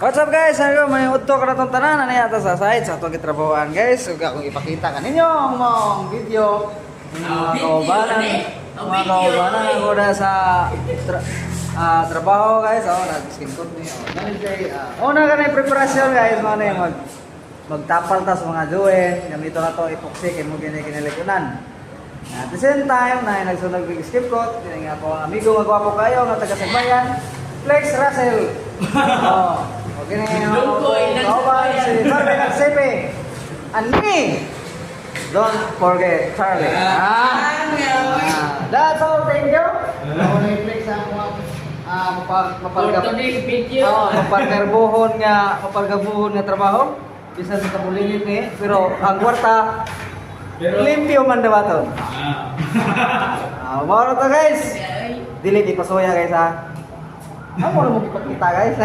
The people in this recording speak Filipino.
What's up guys? Ano may udto ka na itong tanan na yata sa site sa itong kitrabahoan guys. Huwag akong ipakita ka ninyo ang mga video. Mga kaubanan. Mga kaubanan ako na sa trabaho guys. Ako nag-skin coat niyo. Una ka na yung preparasyon guys. Mga na yung magtapal ta sa mga duwe. Gamito na ito epoxy kaya mo kinilikunan. At the same time, na nagsunod ng skip coat. Yung nga po ang amigo magwapo kayo nga taga-Sagbayan. Flex Russell. Oh. Okay na yung kauban si Charlie Nagsepe. And me. Don't forget Charlie. That's all. Thank you. Ako na i-flex ang mapagkarbuhon nga trabaho. Bisa sa kabulingit ni. Pero ang kwarta, limpyo man daw ito. Mawala to guys. Dili di pasuya guys ha. Ako na mo ipakita guys.